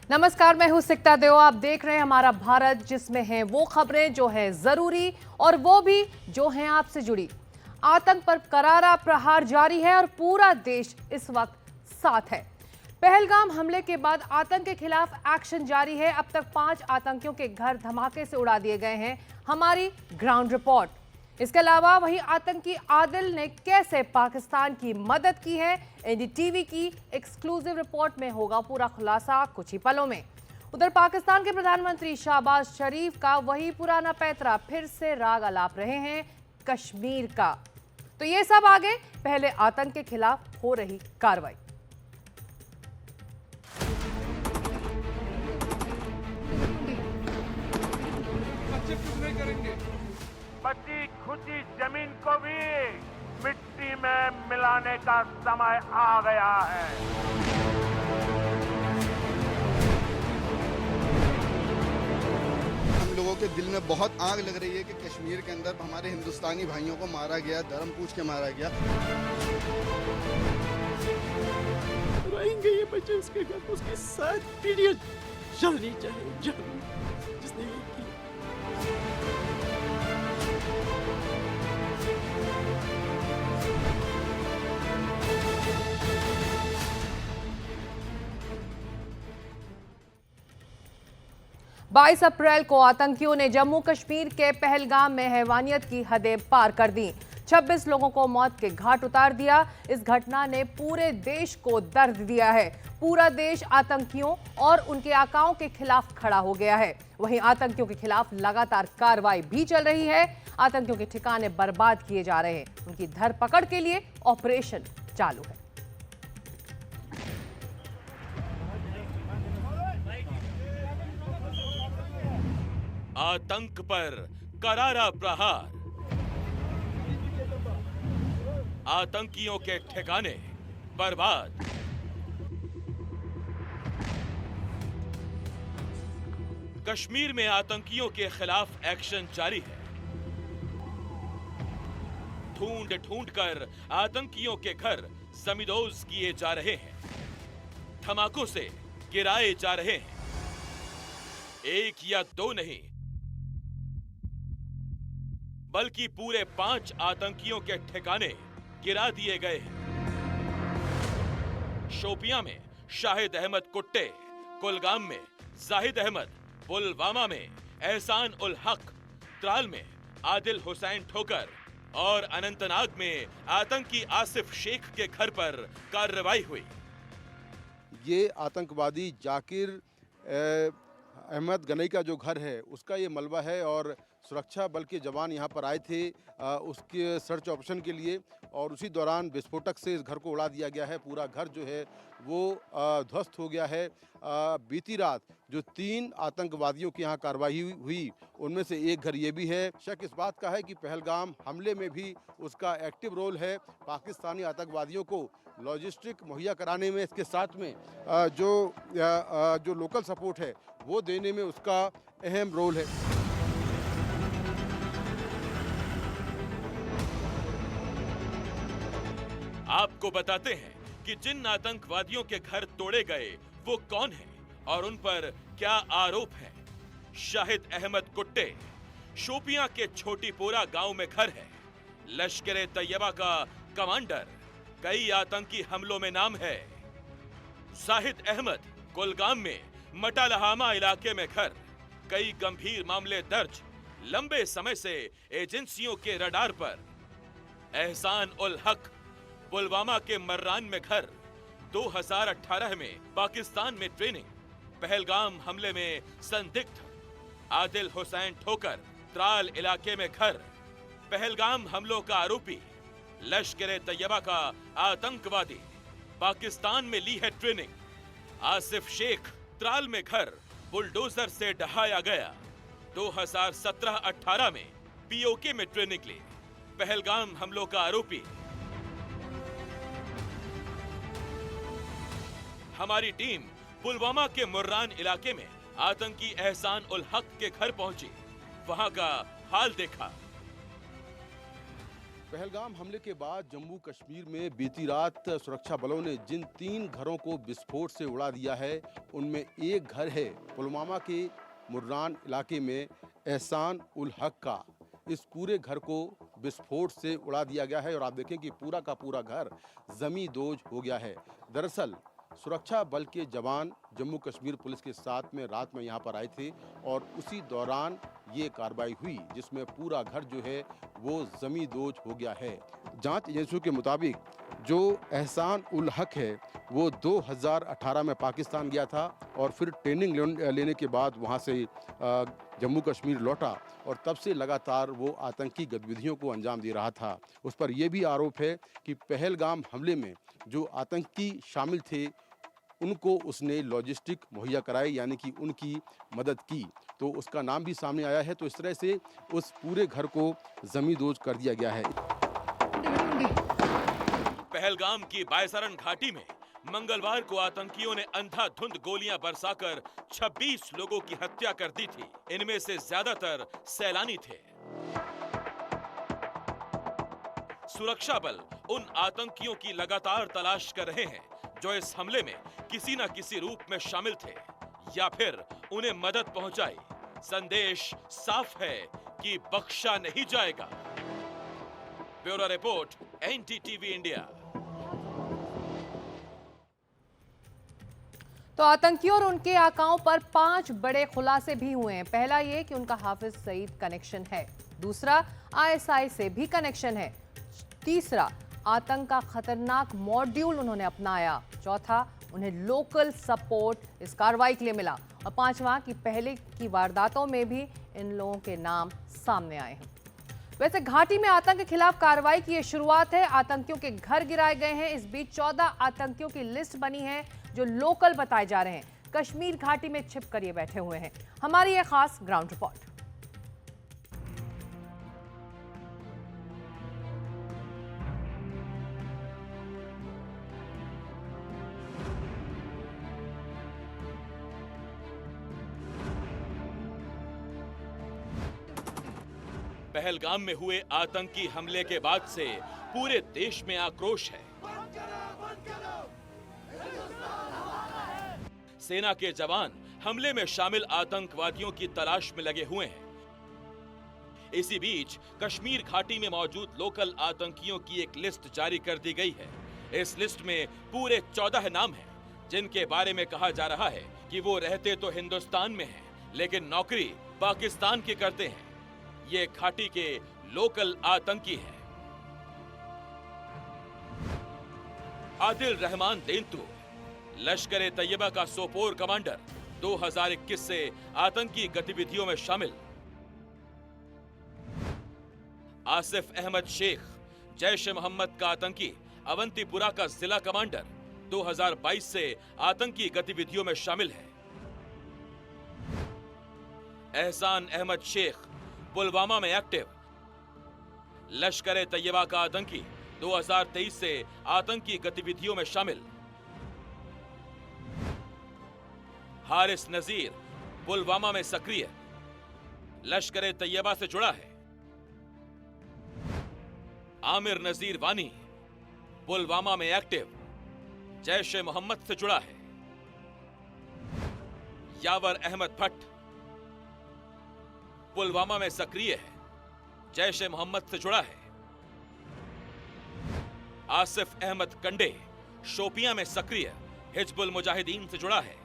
नमस्कार, मैं हूं सिकता देव। आप देख रहे हैं हमारा भारत, जिसमें हैं वो खबरें जो हैं जरूरी और वो भी जो हैं आपसे जुड़ी। आतंक पर करारा प्रहार जारी है और पूरा देश इस वक्त साथ है। पहलगाम हमले के बाद आतंक के खिलाफ एक्शन जारी है। अब तक 5 आतंकियों के घर धमाके से उड़ा दिए गए हैं। हमारी ग्राउंड रिपोर्ट। इसके अलावा वही आतंकी आदिल ने कैसे पाकिस्तान की मदद की है, एनडीटीवी की एक्सक्लूसिव रिपोर्ट में होगा पूरा खुलासा कुछ ही पलों में। उधर पाकिस्तान के प्रधानमंत्री शहबाज शरीफ का वही पुराना पैतरा फिर से राग अलाप रहे हैं कश्मीर का। तो ये सब आगे, पहले आतंक के खिलाफ हो रही कार्रवाई। बची खुची जमीन को भी मिट्टी में मिलाने का समय आ गया है। हम लोगों के दिल में बहुत आग लग रही है कि कश्मीर के अंदर हमारे हिंदुस्तानी भाइयों को मारा गया, धर्म पूछ के मारा गया। रहेंगे ये बच्चे उसके घर, उसके साथ पीढ़ियां जलनी चाहिए, जिसने ये किया। बाईस अप्रैल को आतंकियों ने जम्मू कश्मीर के पहलगाम में हैवानियत की हदें पार कर दी। 26 लोगों को मौत के घाट उतार दिया। इस घटना ने पूरे देश को दर्द दिया है। पूरा देश आतंकियों और उनके आकाओं के खिलाफ खड़ा हो गया है। वहीं आतंकियों के खिलाफ लगातार कार्रवाई भी चल रही है। आतंकियों के ठिकाने बर्बाद किए जा रहे हैं। उनकी धरपकड़ के लिए ऑपरेशन चालू है। आतंक पर करारा प्रहार। आतंकियों के ठिकाने बर्बाद। कश्मीर में आतंकियों के खिलाफ एक्शन जारी है। ढूंढ ढूंढ कर आतंकियों के घर जमींदोज किए जा रहे हैं, धमाकों से गिराए जा रहे हैं। एक या दो नहीं, बल्कि पूरे 5 आतंकियों के ठिकाने गिरा दिए गए हैं। शोपियां में शाहिद अहमद कुट्टे, कुलगाम में जाहिद अहमद, पुलवामा में एहसान उल हक, त्राल में आदिल हुसैन ठोकर और अनंतनाग में आतंकी आसिफ शेख के घर पर कार्रवाई हुई। ये आतंकवादी जाकिर अहमद गनई का जो घर है उसका ये मलबा है और सुरक्षा बल के जवान यहाँ पर आए थे उसके सर्च ऑपरेशन के लिए, और उसी दौरान विस्फोटक से इस घर को उड़ा दिया गया है। पूरा घर जो है वो ध्वस्त हो गया है। बीती रात जो 3 आतंकवादियों की यहाँ कार्रवाई हुई उनमें से एक घर ये भी है। शक इस बात का है कि पहलगाम हमले में भी उसका एक्टिव रोल है। पाकिस्तानी आतंकवादियों को लॉजिस्टिक मुहैया कराने में, इसके साथ में जो लोकल सपोर्ट है वो देने में उसका अहम रोल है। आपको बताते हैं कि जिन आतंकवादियों के घर तोड़े गए वो कौन हैं और उन पर क्या आरोप है। शाहिद अहमद कुट्टे, शोपियां के छोटीपोरा गांव में घर है। लश्कर तैयबा का कमांडर, कई आतंकी हमलों में नाम है। जाहिद अहमद, कुलगाम में मटालहामा इलाके में घर, कई गंभीर मामले दर्ज, लंबे समय से एजेंसियों के रडार पर। एहसान उल हक, पुलवामा के मर्रान में घर, 2018 में पाकिस्तान में ट्रेनिंग, पहलगाम हमले में संदिग्ध। आदिल हुसैन ठोकर, त्राल इलाके में घर, पहलगाम हमलों का आरोपी। लश्कर तैयबा का आतंकवादी, पाकिस्तान में ली है ट्रेनिंग। आसिफ शेख, त्राल में घर, बुलडोजर से ढहाया गया। 2017-18 में पीओके में ट्रेनिंग ली, पहलगाम हमलों का आरोपी। हमारी टीम पुलवामा के मुर्रान इलाके में आतंकी एहसान उल हक के घर पहुंची, वहां का हाल देखा। पहलगाम हमले के बाद जम्मू कश्मीर में बीती रात सुरक्षा बलों ने जिन 3 घरों को विस्फोट से उड़ा दिया है, उनमें एक घर है पुलवामा के मुर्रान इलाके में एहसान उल हक का। इस पूरे घर को विस्फोट से उड़ा दिया गया है और आप देखें कि पूरा का पूरा घर जमींदोज हो गया है। दरअसल सुरक्षा बल के जवान जम्मू कश्मीर पुलिस के साथ में रात में यहाँ पर आए थे और उसी दौरान ये कार्रवाई हुई, जिसमें पूरा घर जो है वो जमींदोज हो गया है। जांच एजेंसियों के मुताबिक जो एहसान उल हक है वो 2018 में पाकिस्तान गया था और फिर ट्रेनिंग लेने के बाद वहाँ से जम्मू कश्मीर लौटा और तब से लगातार वो आतंकी गतिविधियों को अंजाम दे रहा था। उस पर यह भी आरोप है कि पहलगाम हमले में जो आतंकी शामिल थे उनको उसने लॉजिस्टिक मुहैया कराई, यानी कि उनकी मदद की, तो उसका नाम भी सामने आया है। तो इस तरह से उस पूरे घर को जमींदोज कर दिया गया है। पहलगाम की बायसरन घाटी में मंगलवार को आतंकियों ने अंधाधुंध गोलियां बरसाकर 26 लोगों की हत्या कर दी थी। इनमें से ज्यादातर सैलानी थे। सुरक्षा बल उन आतंकियों की लगातार तलाश कर रहे हैं जो इस हमले में किसी न किसी रूप में शामिल थे या फिर उन्हें मदद पहुंचाई। संदेश साफ है कि बख्शा नहीं जाएगा। Bureau report, NDTV India. तो आतंकियों और उनके आकाओं पर 5 बड़े खुलासे भी हुए हैं। पहला ये कि उनका हाफिज सईद कनेक्शन है, दूसरा आईएसआई से भी कनेक्शन है, तीसरा आतंक का खतरनाक मॉड्यूल उन्होंने अपनाया, चौथा उन्हें लोकल सपोर्ट इस कार्रवाई के लिए मिला और पांचवा कि पहले की वारदातों में भी इन लोगों के नाम सामने आए हैं। वैसे घाटी में आतंक के खिलाफ कार्रवाई की ये शुरुआत है। आतंकियों के घर गिराए गए हैं। इस बीच 14 आतंकियों की लिस्ट बनी है जो लोकल बताए जा रहे हैं। कश्मीर घाटी में छिपकर ये बैठे हुए हैं। हमारी ये खास ग्राउंड रिपोर्ट। पहलगाम में हुए आतंकी हमले के बाद से पूरे देश में आक्रोश है। सेना के जवान हमले में शामिल आतंकवादियों की तलाश में लगे हुए हैं। इसी बीच कश्मीर घाटी में मौजूद लोकल आतंकियों की एक लिस्ट जारी कर दी गई है। इस लिस्ट में पूरे 14 नाम हैं, जिनके बारे में कहा जा रहा है कि वो रहते तो हिंदुस्तान में हैं, लेकिन नौकरी पाकिस्तान की करते हैं। ये घाटी के लोकल आतंकी हैं। आदिल रहमान देंतू लश्कर तैयबा का सोपोर कमांडर, 2021 से आतंकी गतिविधियों में शामिल। आसिफ अहमद शेख जैश ए मोहम्मद का आतंकी, अवंतीपुरा का जिला कमांडर, 2022 से आतंकी गतिविधियों में शामिल है। एहसान अहमद शेख पुलवामा में एक्टिव, लश्कर तैयबा का आतंकी, 2023 से आतंकी गतिविधियों में शामिल। हारिस नजीर पुलवामा में सक्रिय, लश्कर तैयबा से जुड़ा है। आमिर नजीर वानी पुलवामा में एक्टिव, जैश ए मोहम्मद से जुड़ा है। यावर अहमद भट्ट पुलवामा में सक्रिय है, जैश ए मोहम्मद से जुड़ा है। आसिफ अहमद कंडे शोपियां में सक्रिय, हिजबुल मुजाहिदीन से जुड़ा है।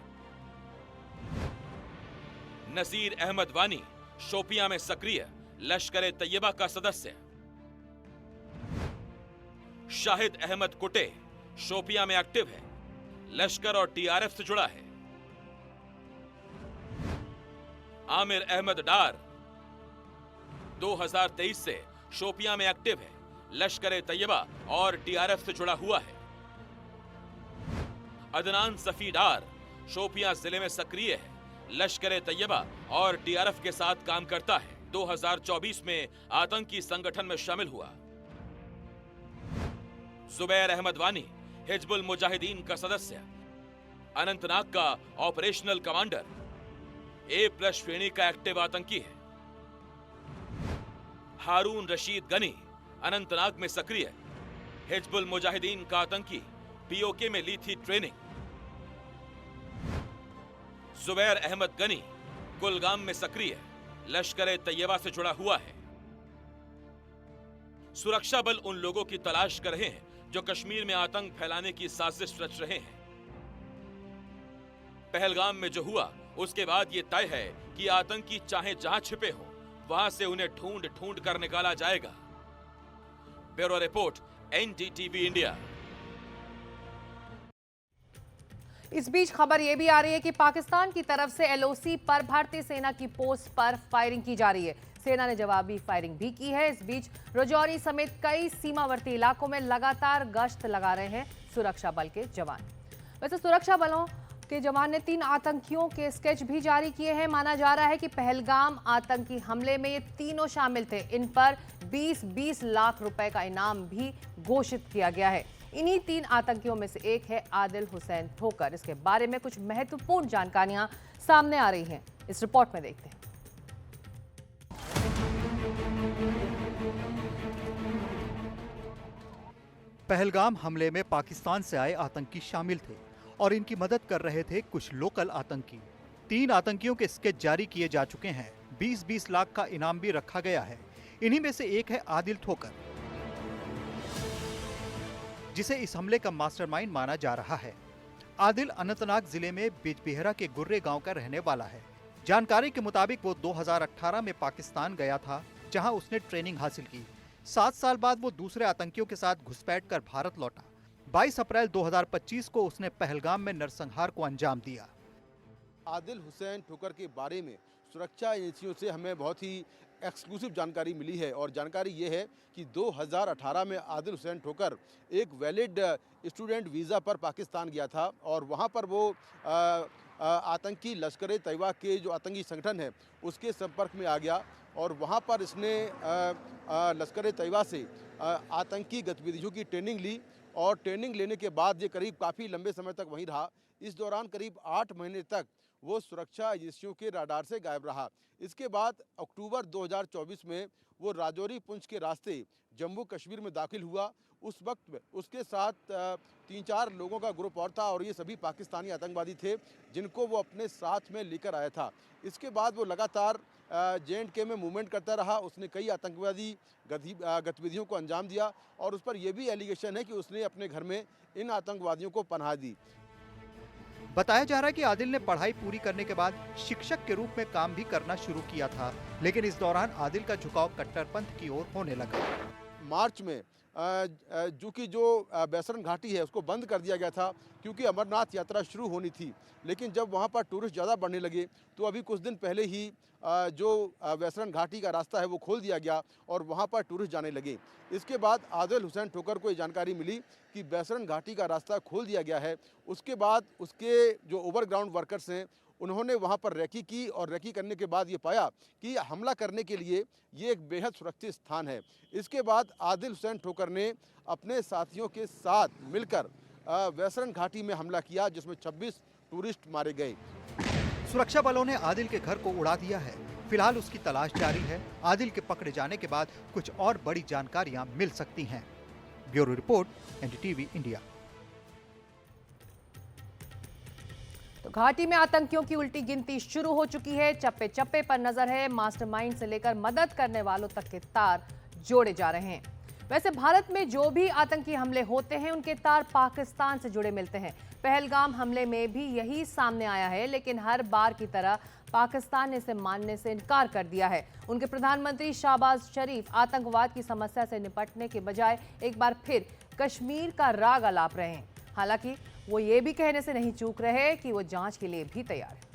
नसीर अहमद वानी शोपियां में सक्रिय, लश्कर तैयबा का सदस्य। शाहिद अहमद कुटे शोपियां में एक्टिव है, लश्कर और टीआरएफ से जुड़ा है। आमिर अहमद डार 2023 से शोपियां में एक्टिव है, लश्कर तैयबा और टीआरएफ से जुड़ा हुआ है। अदनान सफी डार शोपियां जिले में सक्रिय है, लश्कर तैयबा और टीआरएफ के साथ काम करता है। 2024 में आतंकी संगठन में शामिल हुआ। जुबैर अहमद वानी हिजबुल मुजाहिदीन का सदस्य, अनंतनाग का ऑपरेशनल कमांडर, A+ श्रेणी का एक्टिव आतंकी है। हारून रशीद गनी अनंतनाग में सक्रिय। हिजबुल मुजाहिदीन का आतंकी पीओके में ली थी ट्रेनिंग। जुबैर अहमद गनी कुलगाम में सक्रिय, लश्कर तैयबा से जुड़ा हुआ है। सुरक्षा बल उन लोगों की तलाश कर रहे हैं जो कश्मीर में आतंक फैलाने की साजिश रच रहे हैं। पहलगाम में जो हुआ उसके बाद यह तय है कि आतंकी चाहे जहां छिपे हो वहां से उन्हें ढूंढ ढूंढ कर निकाला जाएगा। Bureau report, NDTV India. इस बीच खबर यह भी आ रही है कि पाकिस्तान की तरफ से एलओसी पर भारतीय सेना की पोस्ट पर फायरिंग की जा रही है। सेना ने जवाबी फायरिंग भी की है। इस बीच राजौरी समेत कई सीमावर्ती इलाकों में लगातार गश्त लगा रहे हैं सुरक्षा बल के जवान। वैसे सुरक्षा बलों के जवान ने 3 आतंकियों के स्केच भी जारी किए हैं। माना जा रहा है कि पहलगाम आतंकी हमले में ये तीनों शामिल थे। इन पर 20-20 लाख रुपए का इनाम भी घोषित किया गया है। इन्हीं 3 आतंकियों में से एक है आदिल हुसैन ठोकर। इसके बारे में कुछ महत्वपूर्ण जानकारियां सामने आ रही हैं, इस रिपोर्ट में देखते हैं। पहलगाम हमले में पाकिस्तान से आए आतंकी शामिल थे और इनकी मदद कर रहे थे कुछ लोकल आतंकी। 3 आतंकियों के स्केच जारी किए जा चुके हैं। 20-20 लाख का इनाम भी रखा गया है। इन्हीं में से एक है आदिल ठोकर, जिसे इस हमले का मास्टरमाइंड माना जा रहा है। आदिल अनंतनाग जिले में बिजबिहरा के गुर्रे गांव का रहने वाला है। जानकारी के मुताबिक वो 2018 में पाकिस्तान गया था, जहां उसने ट्रेनिंग हासिल की। 7 साल बाद वो दूसरे आतंकियों के साथ घुसपैठ कर भारत लौटा। 22 अप्रैल 2025 को उसने पहलगाम में नरसंहार को अंजाम दिया। आदिल हुसैन ठोकर के बारे में सुरक्षा एजेंसियों से हमें बहुत ही एक्सक्लूसिव जानकारी मिली है और जानकारी ये है कि 2018 में आदिल हुसैन ठोकर एक वैलिड स्टूडेंट वीज़ा पर पाकिस्तान गया था और वहाँ पर वो आतंकी लश्कर तैयबा के जो आतंकी संगठन है उसके संपर्क में आ गया और वहाँ पर इसने लश्कर तैयबा से आतंकी गतिविधियों की ट्रेनिंग ली और ट्रेनिंग लेने के बाद ये करीब काफ़ी लंबे समय तक वहीं रहा। इस दौरान करीब 8 महीने तक वो सुरक्षा एजेंसियों के राडार से गायब रहा। इसके बाद अक्टूबर 2024 में वो राजौरी पुंछ के रास्ते जम्मू कश्मीर में दाखिल हुआ। उस वक्त में उसके साथ 3-4 लोगों का ग्रुप और था और ये सभी पाकिस्तानी आतंकवादी थे जिनको वो अपने साथ में लेकर आया था। इसके बाद वो लगातार J&K में मूवमेंट करता रहा। उसने कई आतंकवादी गतिविधियों को अंजाम दिया और उस पर यह भी एलिगेशन है कि उसने अपने घर में इन आतंकवादियों को पनाह दी। बताया जा रहा है कि आदिल ने पढ़ाई पूरी करने के बाद शिक्षक के रूप में काम भी करना शुरू किया था, लेकिन इस दौरान आदिल का झुकाव कट्टरपंथ की ओर होने लगा। मार्च में जो बैसरन घाटी है उसको बंद कर दिया गया था क्योंकि अमरनाथ यात्रा शुरू होनी थी, लेकिन जब वहाँ पर टूरिस्ट ज़्यादा बढ़ने लगे तो अभी कुछ दिन पहले ही जो बैसरन घाटी का रास्ता है वो खोल दिया गया और वहाँ पर टूरिस्ट जाने लगे। इसके बाद आदिल हुसैन ठोकर को ये जानकारी मिली कि बैसरन घाटी का रास्ता खोल दिया गया है। उसके बाद उसके जो ओवरग्राउंड वर्कर्स हैं उन्होंने वहाँ पर रैकी की और रैकी करने के बाद ये पाया कि हमला करने के लिए ये एक बेहद सुरक्षित स्थान है। इसके बाद आदिल हुसैन ठोकर ने अपने साथियों के साथ मिलकर बैसरन घाटी में हमला किया जिसमें 26 टूरिस्ट मारे गए। सुरक्षा बलों ने आदिल के घर को उड़ा दिया है। फिलहाल उसकी तलाश जारी है। आदिल के पकड़े जाने के बाद कुछ और बड़ी जानकारियां मिल सकती हैं। Bureau report, NDTV India. तो घाटी में आतंकियों की उल्टी गिनती शुरू हो चुकी है। चप्पे चप्पे पर नजर है। मास्टरमाइंड से लेकर मदद करने वालों तक के तार जोड़े जा रहे हैं। वैसे भारत में जो भी आतंकी हमले होते हैं उनके तार पाकिस्तान से जुड़े मिलते हैं। पहलगाम हमले में भी यही सामने आया है, लेकिन हर बार की तरह पाकिस्तान ने इसे मानने से इनकार कर दिया है। उनके प्रधानमंत्री शहबाज शरीफ आतंकवाद की समस्या से निपटने के बजाय एक बार फिर कश्मीर का राग अलाप रहे हैं। हालांकि वो ये भी कहने से नहीं चूक रहे कि वो जांच के लिए भी तैयार है।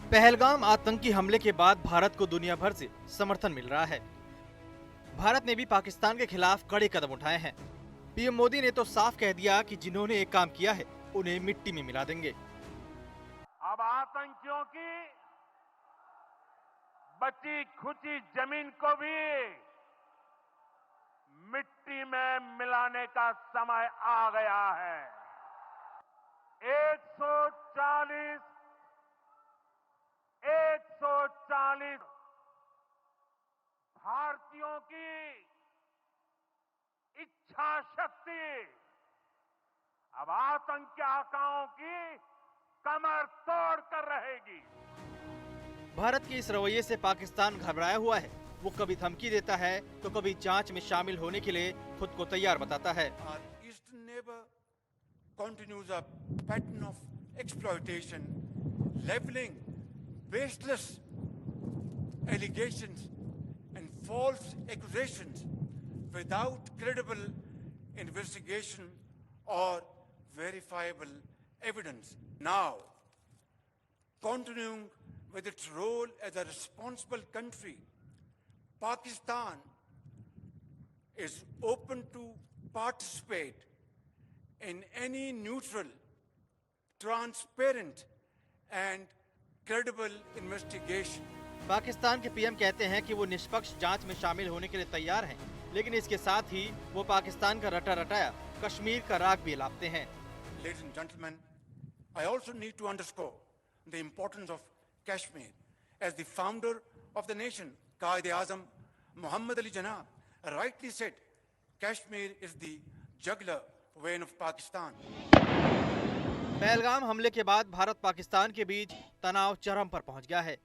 पहलगाम आतंकी हमले के बाद भारत को दुनिया भर से समर्थन मिल रहा है। भारत ने भी पाकिस्तान के खिलाफ कड़े कदम उठाए हैं। पीएम मोदी ने तो साफ कह दिया कि जिन्होंने एक काम किया है उन्हें मिट्टी में मिला देंगे। अब आतंकियों की बची खुची जमीन को भी मिट्टी में मिलाने का समय आ गया है। 140 140 भारतीयों की इच्छा शक्ति अब आतंक के आकाओं की कमर तोड़ कर रहेगी। भारत के इस रवैये से पाकिस्तान घबराया हुआ है। वो कभी धमकी देता है तो कभी जांच में शामिल होने के लिए खुद को तैयार बताता है। Our eastern neighbor continues a pattern of exploitation, leveling baseless allegations and false accusations without credible investigation or verifiable evidence. Now, continuing with its role as a responsible country, Pakistan is open to participate in any neutral, transparent and credible investigation. Pakistan के PM कहते हैं कि वो निष्पक्ष जांच में शामिल होने के लिए तैयार हैं, लेकिन इसके साथ ही वो पाकिस्तान का रटा रटाया कश्मीर का राग भी लाते हैं। Ladies and gentlemen, I also need to underscore the importance of Kashmir. As the founder of the nation, Quaid-e-Azam Muhammad Ali Jinnah rightly said, Kashmir is the jugular vein of Pakistan. Pahalgam हमले के बाद भारत पाकिस्तान के बीच तनाव चरम पर पहुंच गया है।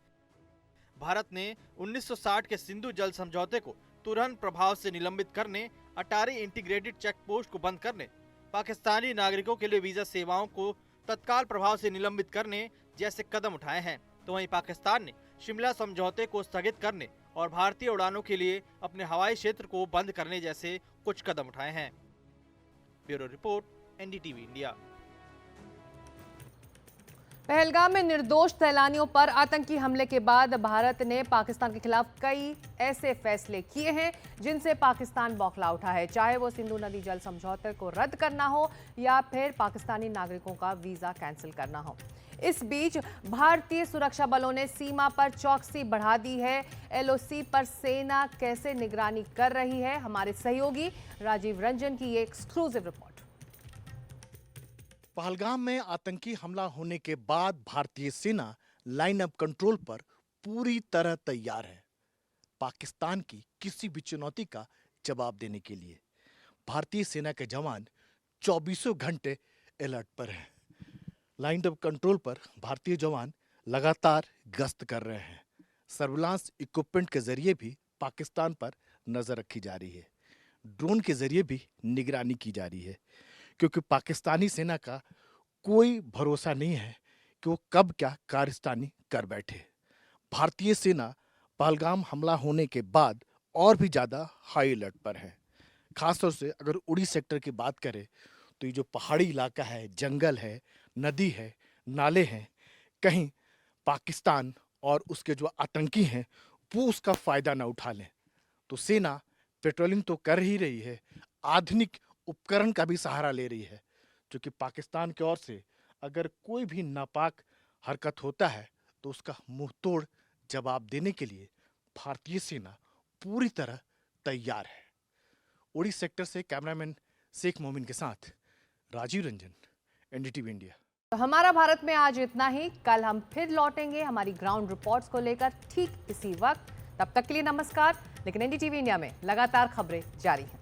भारत ने 1960 के सिंधु जल समझौते को तुरंत प्रभाव से निलंबित करने, अटारी इंटीग्रेटेड चेक पोस्ट को बंद करने, पाकिस्तानी नागरिकों के लिए वीजा सेवाओं को तत्काल प्रभाव से निलंबित करने जैसे कदम उठाए हैं, तो वहीं पाकिस्तान ने शिमला समझौते को स्थगित करने और भारतीय उड़ानों के लिए अपने हवाई क्षेत्र को बंद करने जैसे कुछ कदम उठाए हैं। Bureau report, NDTV India. Pahalgam में निर्दोष सैलानियों पर आतंकी हमले के बाद भारत ने पाकिस्तान के खिलाफ कई ऐसे फैसले किए हैं जिनसे पाकिस्तान बौखला उठा है, चाहे वो सिंधु नदी जल समझौते को रद्द करना हो या फिर पाकिस्तानी नागरिकों का वीजा कैंसिल करना हो। इस बीच भारतीय सुरक्षा बलों ने सीमा पर चौकसी बढ़ा दी है। एलओसी पर सेना कैसे निगरानी कर रही है, हमारे सहयोगी राजीव रंजन की ये एक्सक्लूसिव रिपोर्ट। पहलगाम में आतंकी हमला होने के बाद भारतीय सेना लाइन अप कंट्रोल पर पूरी तरह तैयार है पाकिस्तान की किसी भी चुनौती का जवाब देने के लिए। भारतीय सेना के जवान 24 घंटे अलर्ट पर हैं। लाइन अप कंट्रोल पर भारतीय जवान लगातार गश्त कर रहे हैं। सर्विलांस इक्विपमेंट के जरिए भी पाकिस्तान पर नजर रखी जा रही है। ड्रोन के जरिए भी निगरानी की जा रही है, क्योंकि पाकिस्तानी सेना का कोई भरोसा नहीं है कि वो कब क्या कारस्तानी कर बैठे। भारतीय सेना पहलगाम हमला होने के बाद और भी ज़्यादा हाई अलर्ट पर है। खासतौर से अगर उड़ी सेक्टर की बात करें तो ये जो पहाड़ी इलाका है, जंगल है, नदी है, नाले हैं, कहीं पाकिस्तान और उसके जो आतंकी हैं वो उसका फ़ायदा ना उठा लें, तो सेना पेट्रोलिंग तो कर ही रही है, आधुनिक उपकरण का भी सहारा ले रही है, जो कि पाकिस्तान की ओर से अगर कोई भी नापाक हरकत होता है तो उसका मुंहतोड़ जवाब देने के लिए भारतीय सेना पूरी तरह तैयार है। उड़ी सेक्टर से कैमरामैन शेख मोमिन के साथ राजीव रंजन, एनडीटीवी इंडिया। तो हमारा भारत में आज इतना ही। कल हम फिर लौटेंगे हमारी ग्राउंड रिपोर्ट्स को लेकर ठीक इसी वक्त। तब तक के लिए नमस्कार। लेकिन एनडीटीवी इंडिया में लगातार खबरें जारी हैं।